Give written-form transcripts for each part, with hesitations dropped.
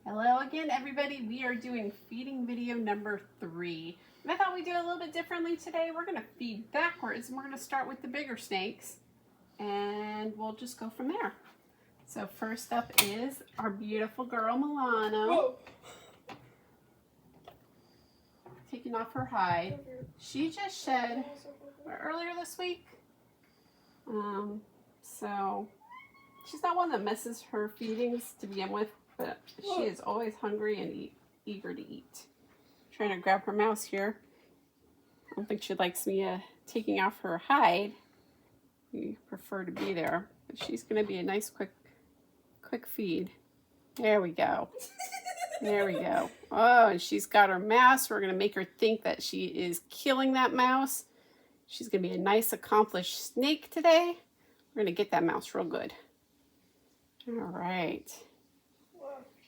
Hello again, everybody. We are doing feeding video number 3. And I thought we'd do it a little bit differently today. We're going to feed backwards, and we're going to start with the bigger snakes, and we'll just go from there. So first up is our beautiful girl, Milano. Whoa. Taking off her hide. She just shed earlier this week. So she's not one that misses her feedings to begin with, but she is always hungry and eager to eat. Trying to grab her mouse here. I don't think she likes me taking off her hide. We prefer to be there, but she's going to be a nice quick feed. There we go. There we go. Oh, and she's got her mouse. We're going to make her think that she is killing that mouse. She's going to be a nice accomplished snake today. We're going to get that mouse real good. All right.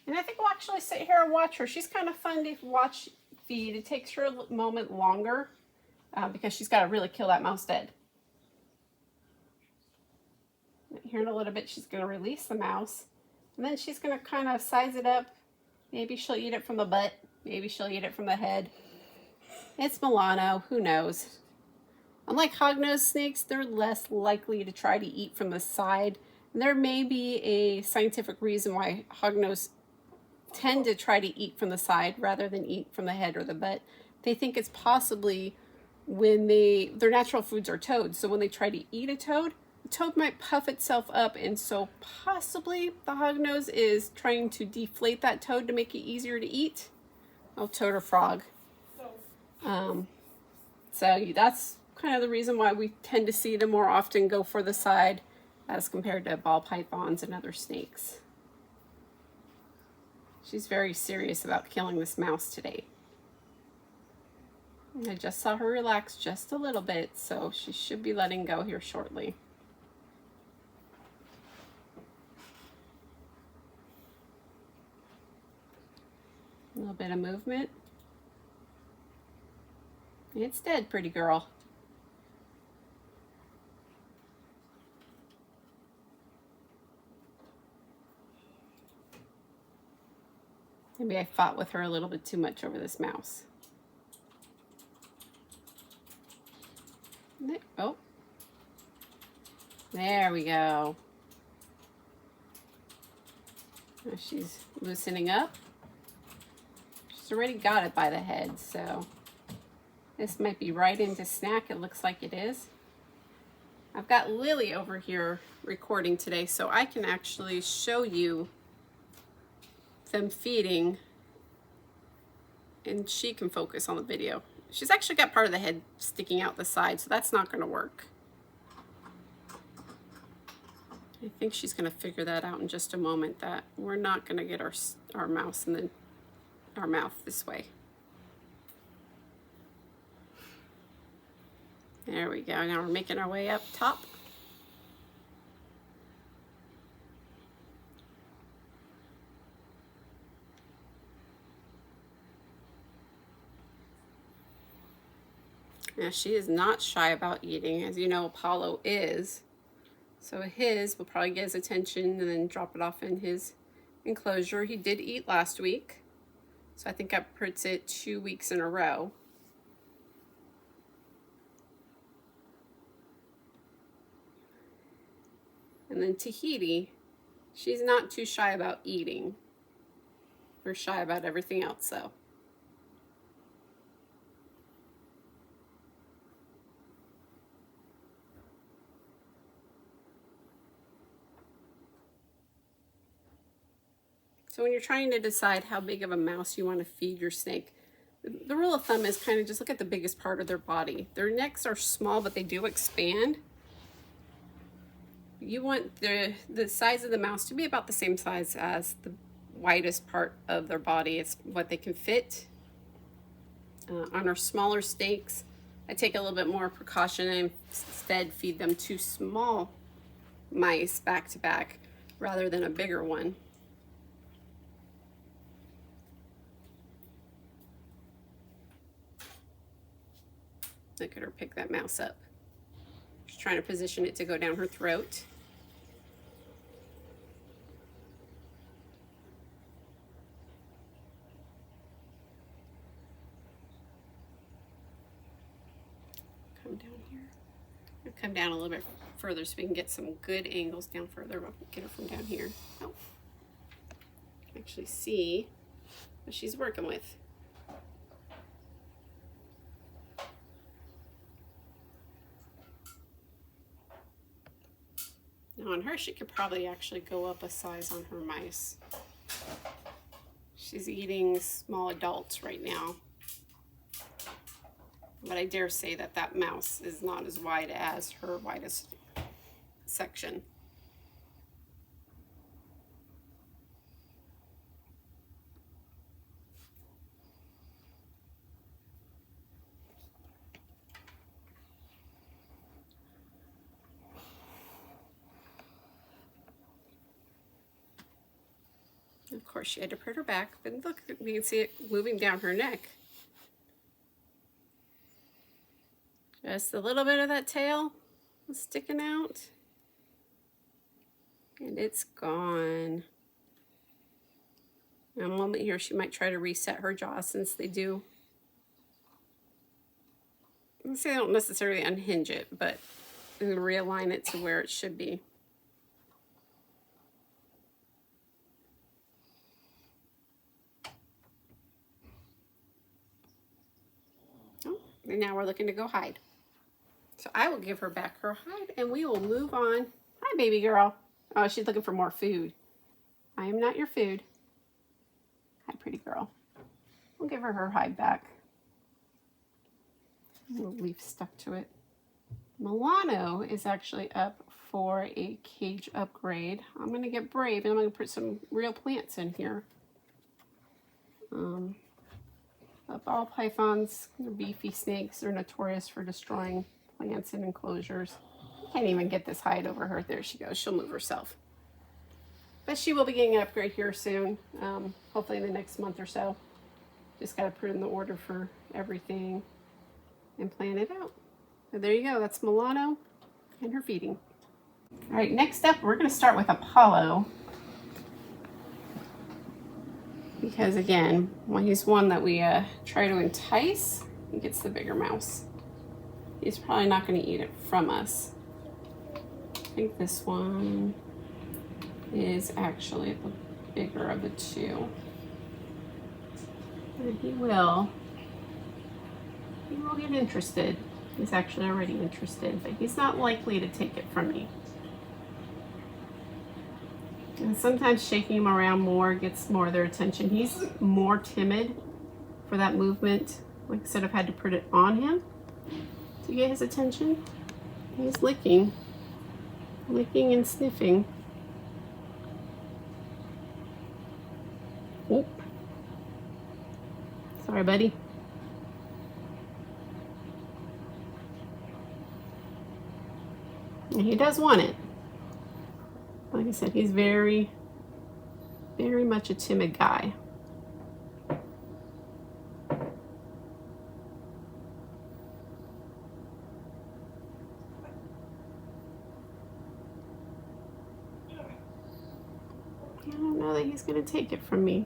And I think we'll actually sit here and watch her. She's kind of fun to watch feed. It takes her a moment longer because she's got to really kill that mouse dead. Here in a little bit, she's going to release the mouse. And then she's going to kind of size it up. Maybe she'll eat it from the butt. Maybe she'll eat it from the head. It's Milano. Who knows? Unlike hognose snakes, they're less likely to try to eat from the side. And there may be a scientific reason why hognose tend to try to eat from the side rather than eat from the head or the butt. They think it's possibly when their natural foods are toads. So when they try to eat a toad, the toad might puff itself up, and so possibly the hognose is trying to deflate that toad to make it easier to eat. Oh, toad or frog. So that's kind of the reason why we tend to see them more often go for the side as compared to ball pythons and other snakes. She's very serious about killing this mouse today. I just saw her relax just a little bit, so she should be letting go here shortly. A little bit of movement. It's dead, pretty girl. Maybe I fought with her a little bit too much over this mouse. Oh. There we go. Now she's loosening up. She's already got it by the head, so this might be right into snack. It looks like it is. I've got Lily over here recording today, so I can actually show you them feeding, and she can focus on the video. She's actually got part of the head sticking out the side, so that's not going to work. I think she's going to figure that out in just a moment, that we're not going to get our mouse in our mouth this way. There we go. Now we're making our way up top. Now she is not shy about eating. As you know, Apollo is. So his will probably get his attention and then drop it off in his enclosure. He did eat last week, so I think that puts it 2 weeks in a row. And then Tahiti, she's not too shy about eating. We're shy about everything else, though. So when you're trying to decide how big of a mouse you want to feed your snake, the rule of thumb is kind of just look at the biggest part of their body. Their necks are small, but they do expand. You want the size of the mouse to be about the same size as the widest part of their body. It's what they can fit. On our smaller snakes, I take a little bit more precaution and instead feed them 2 small mice back to back rather than a bigger one. Look at her pick that mouse up. She's trying to position it to go down her throat. come down a little bit further so we can get some good angles down further. We'll get her from down here. Oh, actually see what she's working with. Now on her, she could probably actually go up a size on her mice. She's eating small adults right now. But I dare say that that mouse is not as wide as her widest section. Of course, she had to put her back, but look, we can see it moving down her neck. Just a little bit of that tail was sticking out. And it's gone. In a moment here, she might try to reset her jaw since they do. I say they don't necessarily unhinge it, but realign it to where it should be. Oh, and now we're looking to go hide. So I will give her back her hide and we will move on. Hi, baby girl. Oh, she's looking for more food. I am not your food. Hi, pretty girl. We'll give her her hide back. A little leaf stuck to it. Milano is actually up for a cage upgrade. I'm going to get brave and I'm going to put some real plants in here. Ball pythons, they're beefy snakes. They're notorious for destroying plants and enclosures. Can't even get this hide over her. There she goes. She'll move herself. But she will be getting an upgrade here soon, hopefully in the next month or so. Just got to put in the order for everything and plan it out. So there you go. That's Milano and her feeding. All right, next up, we're going to start with Apollo. Because again, when he's one that we try to entice, he gets the bigger mouse. He's probably not going to eat it from us. I think this one is actually the bigger of the two. But he will get interested. He's actually already interested, but he's not likely to take it from me. And sometimes shaking him around more gets more of their attention. He's more timid for that movement. Like I said, I've had to put it on him to get his attention. He's licking and sniffing. Oh, sorry, buddy. And he does want it. Like I said, he's very, very much a timid guy. I don't know that he's going to take it from me.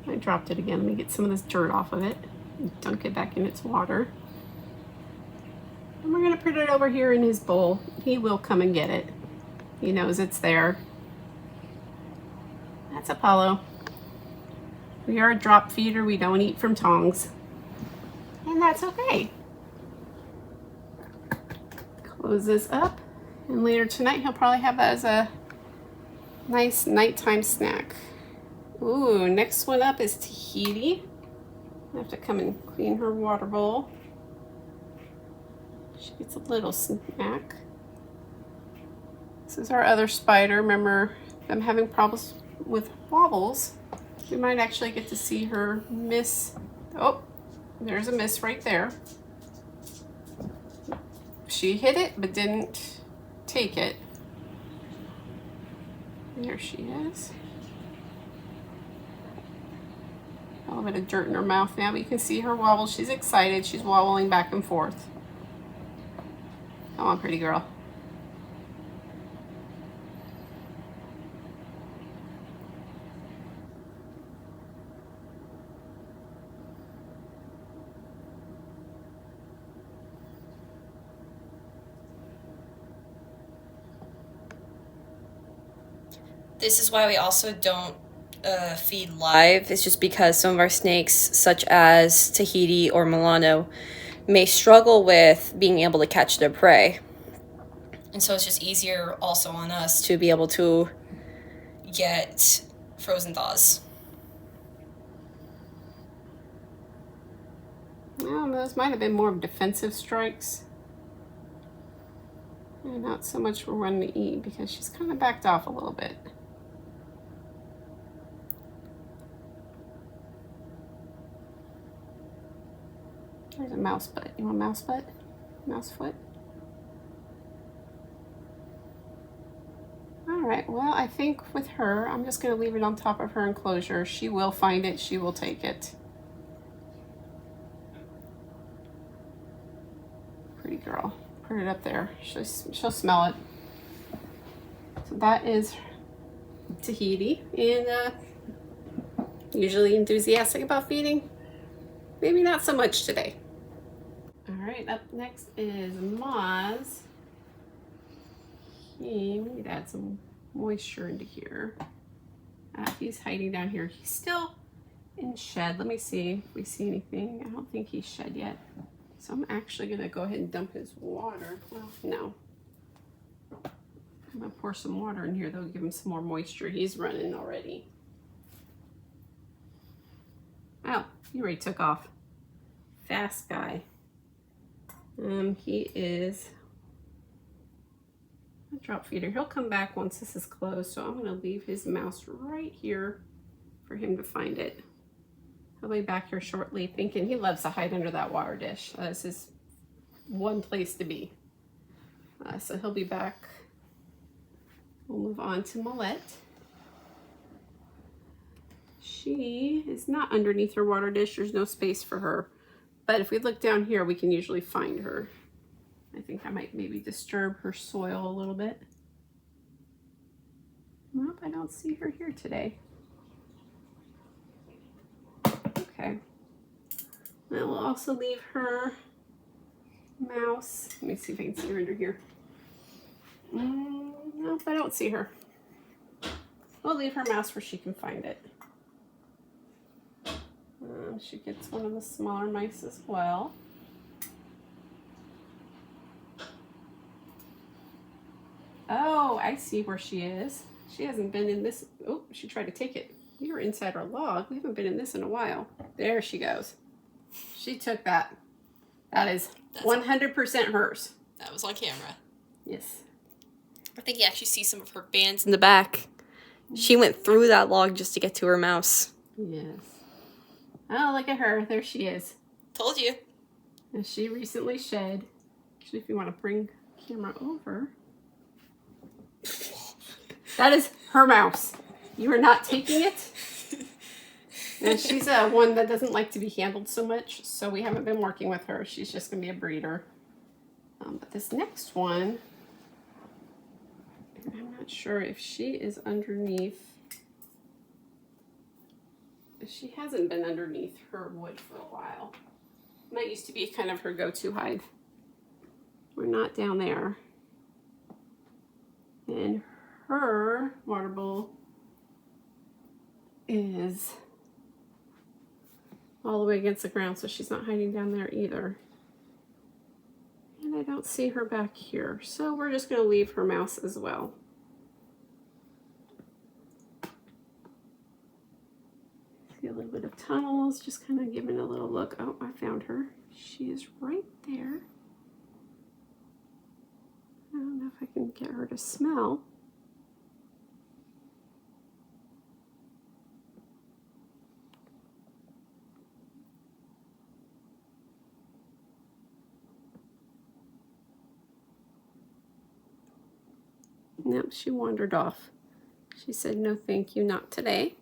I dropped it again. Let me get some of this dirt off of it and dunk it back in its water. And we're going to put it over here in his bowl. He will come and get it. He knows it's there. That's Apollo. We are a drop feeder. We don't eat from tongs. And that's okay. Close this up. And later tonight, he'll probably have that as a nice nighttime snack. Ooh, next one up is Tahiti. I have to come and clean her water bowl. She gets a little snack. This is our other spider. Remember them having problems with wobbles. We might actually get to see her miss. Oh, there's a miss right there. She hit it but didn't take it. There she is. A little bit of dirt in her mouth now, but you can see her wobble. She's excited. She's wobbling back and forth. Come on, pretty girl. This is why we also don't feed live. It's just because some of our snakes, such as Tahiti or Milano, may struggle with being able to catch their prey. And so it's just easier also on us to be able to get frozen thaws. Well, those might have been more of defensive strikes. And not so much for one to eat because she's kind of backed off a little bit. There's a mouse butt. You want mouse butt? Mouse foot? Alright, well, I think with her, I'm just going to leave it on top of her enclosure. She will find it. She will take it. Pretty girl. Put it up there. She'll smell it. So that is Tahiti. And usually enthusiastic about feeding. Maybe not so much today. Alright, up next is Moz. We need to add some moisture into here. He's hiding down here. He's still in shed. Let me see if we see anything. I don't think he's shed yet. So I'm actually going to go ahead and dump his water. Well, no. I'm going to pour some water in here, though, give him some more moisture. He's running already. Oh, he already took off. Fast guy. He is a drop feeder. He'll come back once this is closed, so I'm going to leave his mouse right here for him to find it. He'll be back here shortly, thinking he loves to hide under that water dish. That's his one place to be. So he'll be back. We'll move on to Millette. She is not underneath her water dish. There's no space for her. But if we look down here, we can usually find her. I think I might maybe disturb her soil a little bit. Nope, I don't see her here today. Okay. I will also leave her mouse. Let me see if I can see her under here. Nope, I don't see her. We'll leave her mouse where she can find it. She gets one of the smaller mice as well. Oh, I see where she is. She hasn't been in this. Oh, she tried to take it. We were inside our log. We haven't been in this in a while. There she goes. She took that. That is 100% hers. That was on camera. Yes. I think you actually see some of her bands in the back. She went through that log just to get to her mouse. Yes. Oh, look at her. There she is. Told you. And she recently shed. Actually, if you want to bring the camera over. That is her mouse. You are not taking it. And she's one that doesn't like to be handled so much, so we haven't been working with her. She's just going to be a breeder. But this next one, I'm not sure if she is underneath. She hasn't been underneath her wood for a while. That used to be kind of her go-to hide. We're not down there. And her water bowl is all the way against the ground, so she's not hiding down there either. And I don't see her back here, so we're just going to leave her mouse as well. See a little bit of tunnels, just kind of giving a little look. Oh, I found her. She is right there. I don't know if I can get her to smell. Nope, she wandered off. She said, no, thank you, not today.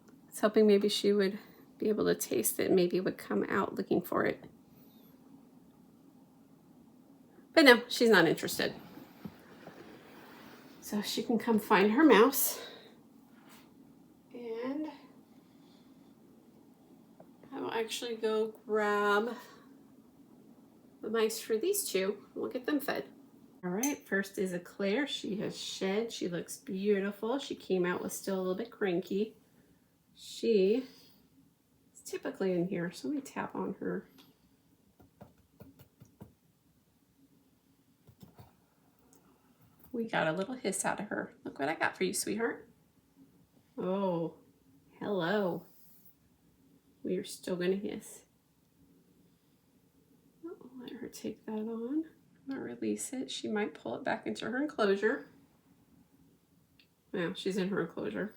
I was hoping maybe she would be able to taste it, maybe would come out looking for it. But no, she's not interested. So she can come find her mouse. And I will actually go grab the mice for these two. We'll get them fed. All right, first is Eclair. She has shed. She looks beautiful. She came out with still a little bit cranky. She is typically in here, so let me tap on her. We got a little hiss out of her. Look what I got for you, sweetheart. Oh, hello. We are still gonna hiss. Oh, let her take that on. I'm gonna release it. She might pull it back into her enclosure. Yeah, she's in her enclosure.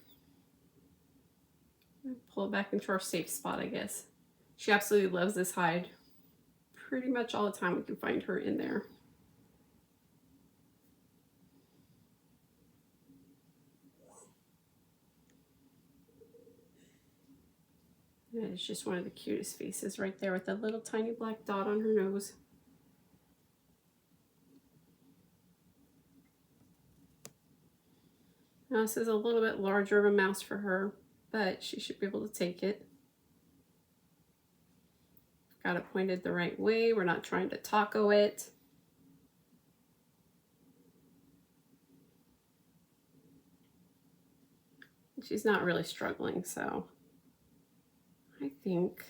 Pull it back into our safe spot, I guess. She absolutely loves this hide. Pretty much all the time we can find her in there. That is just one of the cutest faces right there with a little tiny black dot on her nose. Now this is a little bit larger of a mouse for her, but she should be able to take it. Got it pointed the right way. We're not trying to taco it. She's not really struggling, so I think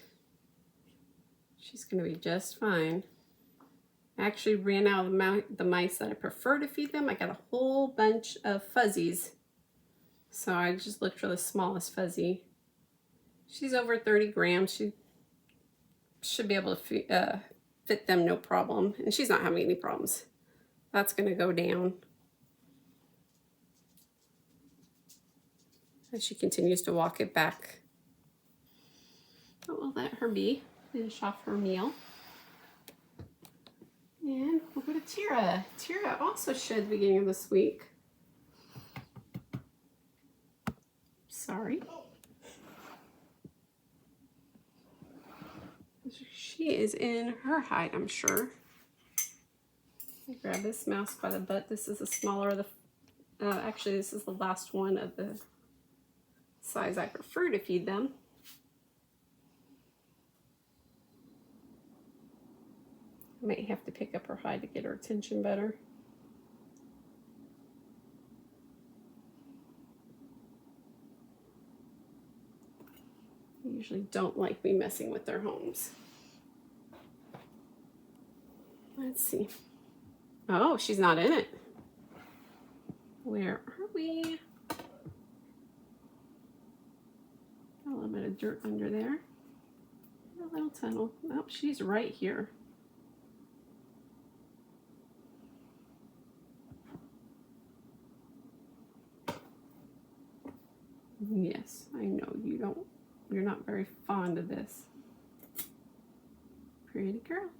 she's going to be just fine. I actually ran out of the mice that I prefer to feed them. I got a whole bunch of fuzzies, so I just looked for the smallest fuzzy. She's over 30 grams. She should be able to fit them no problem, and she's not having any problems. That's going to go down as she continues to walk it back. But we'll let her be, finish off her meal. And we'll go to Tira. Tira also shed the beginning of this week. Sorry. She is in her hide, I'm sure. I'll grab this mouse by the butt. This is the smaller of the, actually this is the last one of the size I prefer to feed them. I might have to pick up her hide to get her attention better. They usually don't like me messing with their homes. Let's see. Oh, she's not in it. Where are we? Got a little bit of dirt under there. A little tunnel. Oh, she's right here. Yes, I know you're not very fond of this. Pretty girl.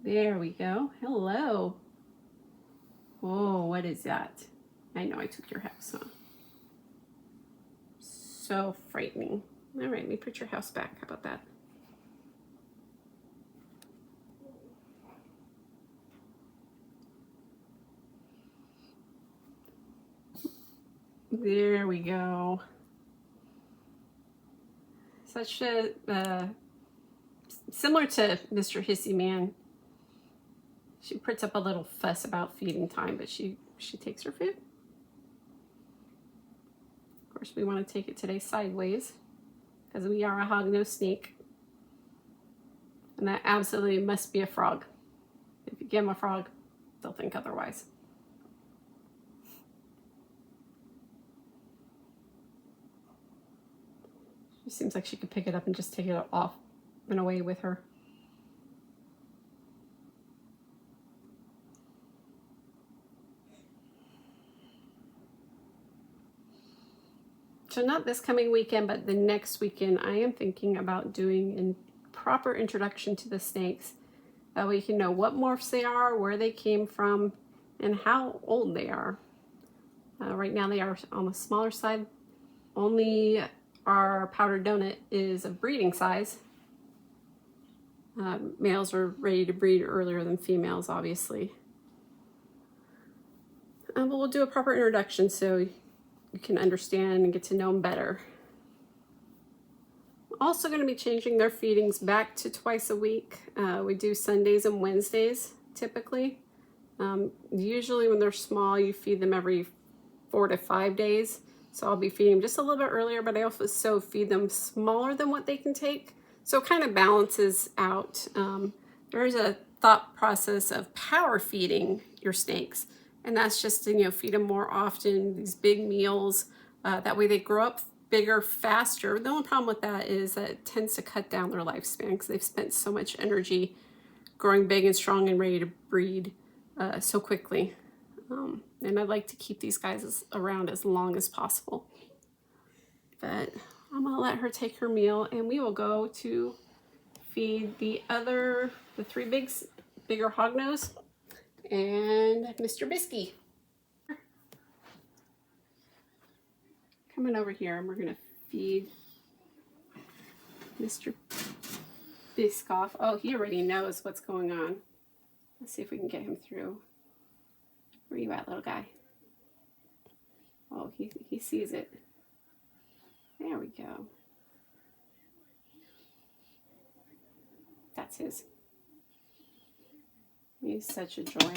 There we go. Hello. Oh, what is that? I know I took your house, huh? So frightening. All right, let me put your house back. How about that? There we go. Such a, similar to Mr. Hissy Man, she puts up a little fuss about feeding time, but she takes her food. Of course, we want to take it today sideways because we are a hognose snake. And that absolutely must be a frog. If you give them a frog, they'll think otherwise. She seems like she could pick it up and just take it off and away with her. So not this coming weekend, but the next weekend, I am thinking about doing a proper introduction to the snakes. That way you can know what morphs they are, where they came from, and how old they are. Right now they are on the smaller side. Only our powdered donut is of breeding size. Males are ready to breed earlier than females, obviously. But we'll do a proper introduction so you can understand and get to know them better. Also going to be changing their feedings back to twice a week. We do Sundays and Wednesdays. typically. Usually when they're small, you feed them every 4 to 5 days. So I'll be feeding them just a little bit earlier, but I also feed them smaller than what they can take. So it kind of balances out. There's a thought process of power feeding your snakes. And that's just to, feed them more often, these big meals. That way they grow up bigger, faster. The only problem with that is that it tends to cut down their lifespan because they've spent so much energy growing big and strong and ready to breed so quickly. And I'd like to keep these guys around as long as possible. But I'm gonna let her take her meal and we will go to feed the 3 bigger hognose and Mr. Bisky. Coming over here and we're gonna feed Mr. Biscoff. Oh, he already knows what's going on. Let's see if we can get him through. Where you at, little guy? Oh, he sees it. There we go. That's his. He's such a joy.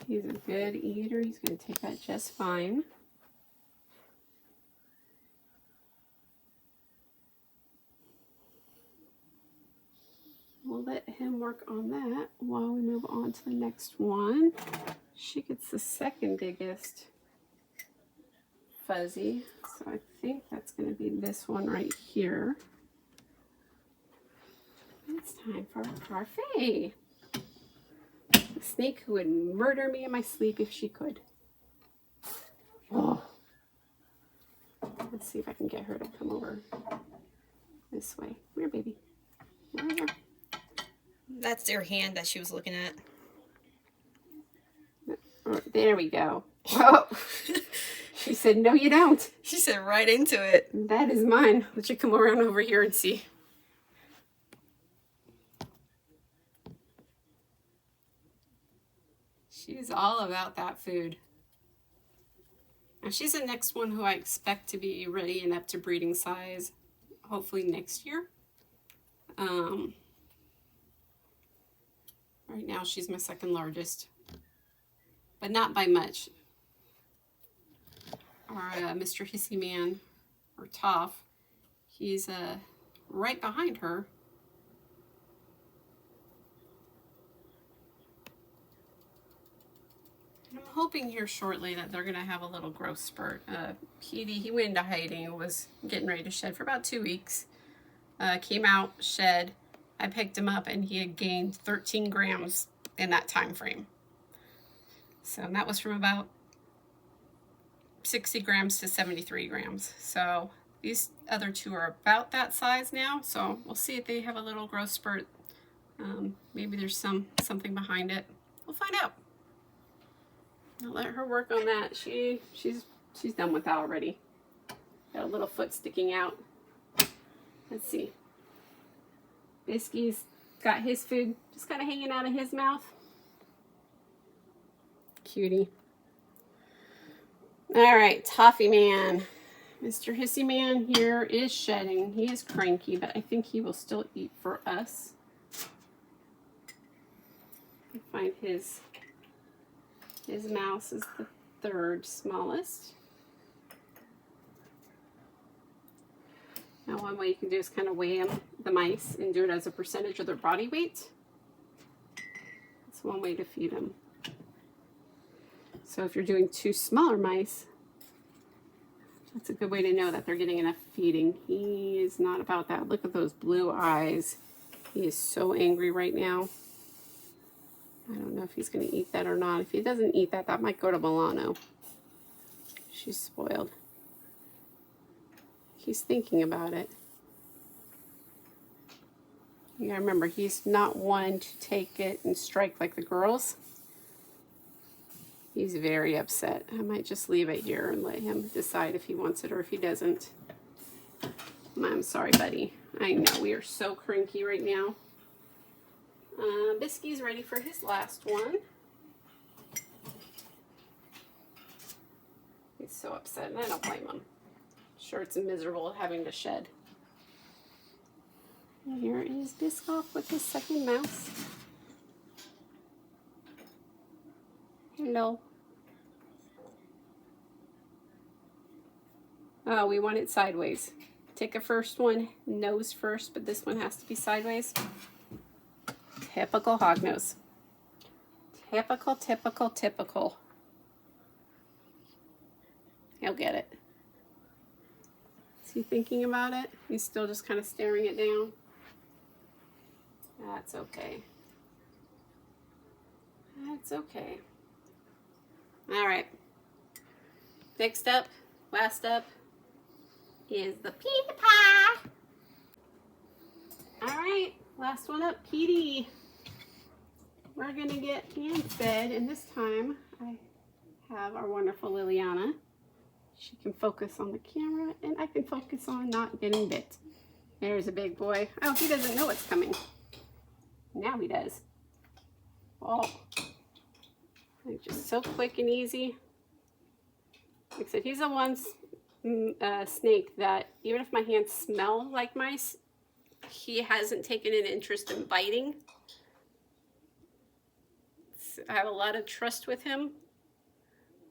He's a good eater. He's going to take that just fine. We'll let him work on that while we move on to the next one. She gets the second biggest fuzzy. So I think that's going to be this one right here. It's time for a parfait. The snake who would murder me in my sleep if she could. Oh. Let's see if I can get her to come over this way. Come here, baby. Come here. That's their hand that she was looking at. Oh, there we go. Oh. She said, no, you don't. She said right into it. That is mine. Let you come around over here and see. She's all about that food. Now she's the next one who I expect to be ready and up to breeding size, hopefully next year. Right now she's my second largest, but not by much. Our Mr. Hissy Man, or Toph, he's right behind her. And I'm hoping here shortly that they're going to have a little growth spurt. He went into hiding, was getting ready to shed for about 2 weeks. Came out, shed. I picked him up and he had gained 13 grams in that time frame. So that was from about 60 grams to 73 grams. So these other 2 are about that size now. So we'll see if they have a little growth spurt. Maybe there's something behind it. We'll find out. I'll let her work on that. She's done with that already. Got a little foot sticking out. Let's see. Bisky's got his food just kind of hanging out of his mouth. Cutie. All right, Toffee Man. Mr. Hissy Man here is shedding. He is cranky, but I think he will still eat for us. I find his mouse is the 3rd smallest. Now one way you can do is kind of weigh the mice and do it as a percentage of their body weight. That's one way to feed them. So if you're doing 2 smaller mice, that's a good way to know that they're getting enough feeding. He is not about that. Look at those blue eyes. He is so angry right now. I don't know if he's going to eat that or not. If he doesn't eat that, that might go to Milano. She's spoiled. He's thinking about it. You gotta remember, he's not one to take it and strike like the girls. He's very upset. I might just leave it here and let him decide if he wants it or if he doesn't. I'm sorry, buddy. I know, we are so cranky right now. Bisky's ready for his last one. He's so upset, and I don't blame him. Sure, it's miserable having to shed. And here is Biscoff with his second mouse. Hello. Oh, we want it sideways. Take a first one, nose first, but this one has to be sideways. Typical hognose. Typical, typical, typical. He'll get it. Is he thinking about it? He's still just kind of staring it down. That's okay. That's okay. All right. Next up, last up, is the Petey Pie. All right, last one up, Petey. We're gonna get hand fed, and this time I have our wonderful Liliana. She can focus on the camera, and I can focus on not getting bit. There's a big boy. Oh, he doesn't know what's coming. Now he does. Oh, like just so quick and easy. Like I said, he's the one snake that even if my hands smell like mice, he hasn't taken an interest in biting. I have a lot of trust with him,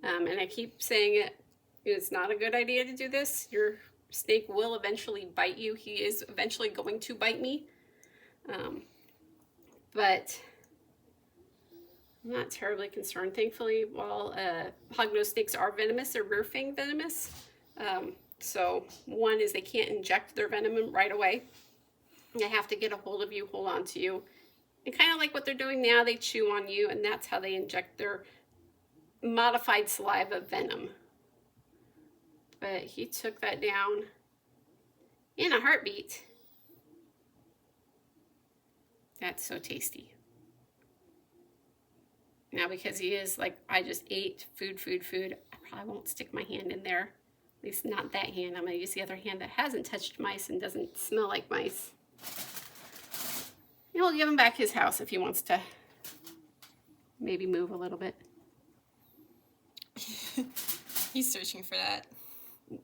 and I keep saying it. It's not a good idea to do this. Your snake will eventually bite you. He is eventually going to bite me. But I'm not terribly concerned, thankfully. While hognose snakes are venomous, they're rear fang venomous. So one is they can't inject their venom right away. They have to get a hold of you, hold on to you. And kind of like what they're doing now, they chew on you, and that's how they inject their modified saliva venom. But he took that down in a heartbeat. That's so tasty. Now, because he is like, I just ate food, I probably won't stick my hand in there. At least not that hand. I'm going to use the other hand that hasn't touched mice and doesn't smell like mice. And we'll give him back his house if he wants to maybe move a little bit. He's searching for that.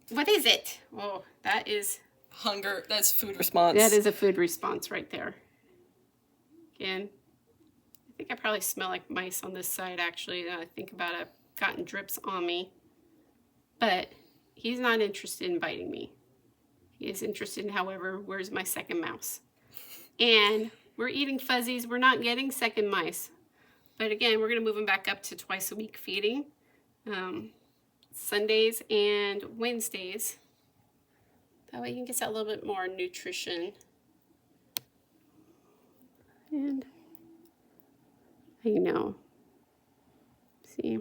What is it? Oh, that is... Hunger. That's food response. That is a food response right there. Again, I think I probably smell like mice on this side, actually. Now I think about it, I've gotten drips on me. But he's not interested in biting me. He is interested in, however, where's my second mouse? And we're eating fuzzies. We're not getting second mice. But again, we're going to move him back up to twice a week feeding. Sundays and Wednesdays. That way you can get that little bit more nutrition. And, you know, see,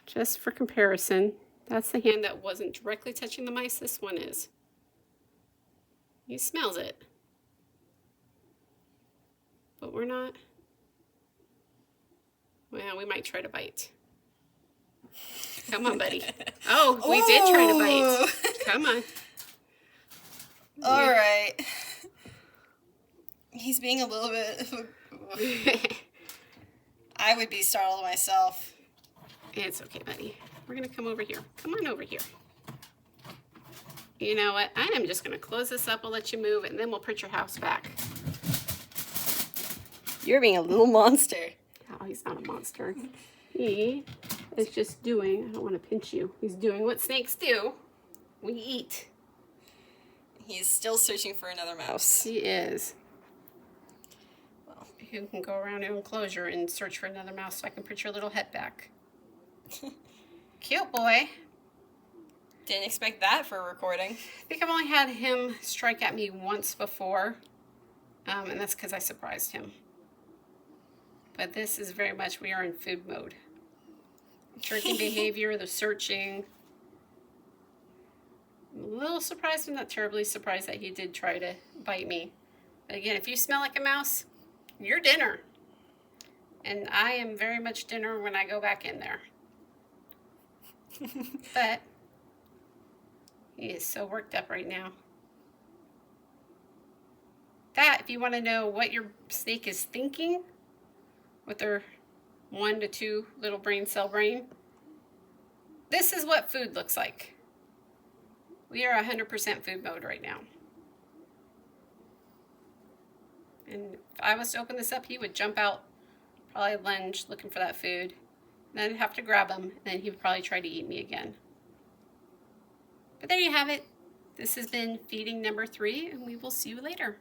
just for comparison, that's the hand that wasn't directly touching the mice. This one is. He smells it. But we're not. Well, we might try to bite. Come on, buddy. Oh, we did try to bite. Come on. All right. He's being a little bit... I would be startled myself. It's okay, buddy. We're going to come over here. Come on over here. You know what? I am just going to close this up. I'll let you move, and then we'll put your house back. You're being a little monster. Oh, he's not a monster. He is just doing, I don't want to pinch you. He's doing what snakes do. We eat. He's still searching for another mouse. He is. Well, you can go around your enclosure and search for another mouse so I can put your little head back. Cute boy. Didn't expect that for a recording. I think I've only had him strike at me once before. And that's because I surprised him. But this is very much, we are in food mode. Drinking behavior, the searching. I'm a little surprised, but not terribly surprised that he did try to bite me. But again, if you smell like a mouse, you're dinner. And I am very much dinner when I go back in there. But he is so worked up right now. That, if you want to know what your snake is thinking, with their 1 to 2 little brain cell brain, this is what food looks like. We are 100% food mode right now. And if I was to open this up, he would jump out, probably lunge looking for that food. Then I'd have to grab him, and then he would probably try to eat me again. But there you have it. This has been feeding number 3, and we will see you later.